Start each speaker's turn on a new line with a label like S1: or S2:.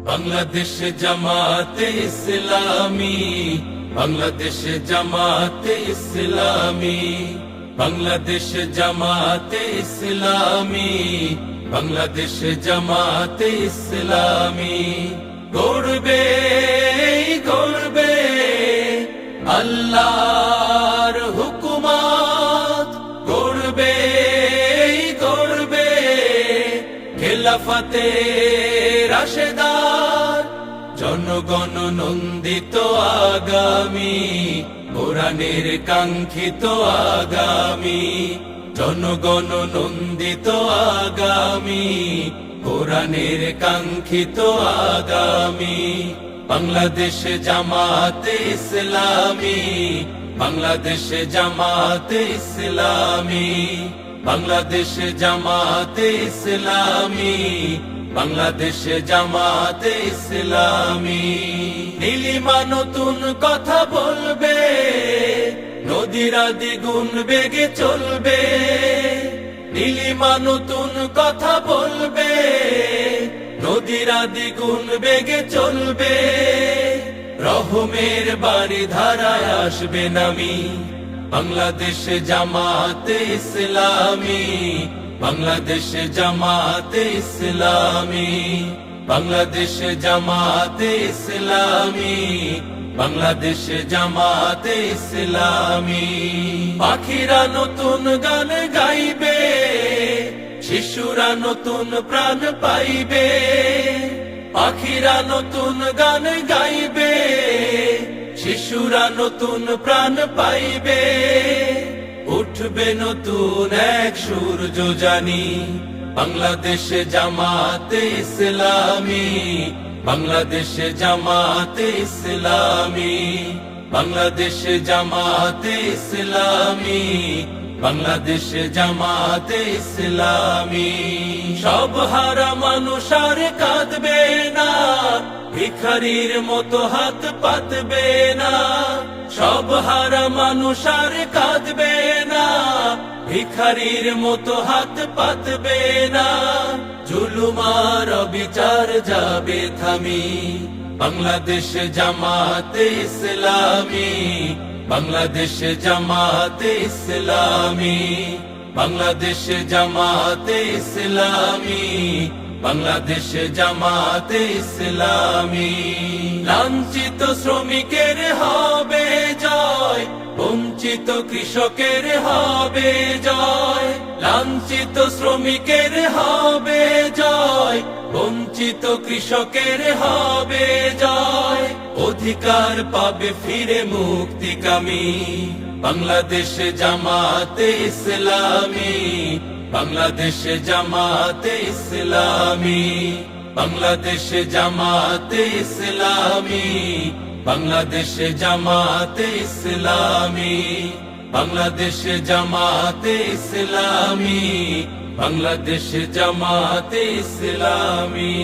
S1: বাংলাদেশ জামাতে ইসলামী, বাংলাদেশ জামাতে ইসলামী, বাংলাদেশ জামাতে ইসলামী, বাংলাদেশ জামাতে ইসলামী। গড়বে গড়বে আল্লাহর হুকুমত, গড়বে গড়বে খেলাফতে রাশেদার, জনগণ নন্দিত আগামী, কোরআনের কাঙ্ক্ষিত আগামী, জনগণ নন্দিত আগামী, কোরআনের কাঙ্ক্ষিত আগামী। বাংলাদেশ জামাতে ইসলামী, বাংলাদেশ জামাতে ইসলামী, বাংলাদেশ জামাতে ইসলামী, বাংলাদেশ জামাতে ইসলামী। নীলিমা নতুন কথা বলবে, নদীরা দ্বিগুণ বেগে চলবে। নীলিমা নতুন কথা বলবে, নদীরা দ্বিগুণ বেগে চলবে। রহমের বাড়ি ধারায় আসবে নামি, বাংলাদেশ জামাতে ইসলামী, বাংলাদেশ জামাতে ইসলামী, বাংলাদেশ জামাতে ইসলামী, বাংলাদেশ জামাতে ইসলামী। পাখিরা নতুন গান গাইবে, শিশুরা নতুন প্রাণ পাইবে। পাখিরা নতুন গান গাইবে, শিশুরা নতুন প্রাণ পাইবে। উঠবে নতুন এক সূর্য জানি, বাংলাদেশ জামাতে ইসলামী, বাংলাদেশ জামাতে ইসলামী, বাংলাদেশ জামাতে ইসলামী, বাংলাদেশ জামাতে ইসলামী। সব হারা মানুষ আর কাঁদবে না, ভিখারির মতো হাত পাতবে না। সব হারা মানুষ আর কাঁদবে না, ভিখারির মতো হাত পাতবে না। জুলুমার বিচার যাবে থামি, বাংলাদেশ জামাতে ইসলামী, বাংলাদেশ জামাতে ইসলামী, বাংলাদেশ জামাতে ইসলামী, বাংলাদেশ জামাতে ইসলামী। লাঞ্ছিত শ্রমিকের হবে জয়, বঞ্চিত কৃষকের হবে জয়। লাঞ্ছিত শ্রমিকের হবে জয়, বঞ্চিত কৃষকের হবে জয়। অধিকার পাবে ফিরে মুক্তিকামী, বাংলাদেশ জামাতে ইসলামী, বাংলাদেশ জামাতে ইসলামী, বাংলাদেশ জামাতে ইসলামী, বাংলাদেশ জামাতে ইসলামী, বাংলাদেশ জামাতে ইসলামী, বাংলাদেশ জামাতে ইসলামী।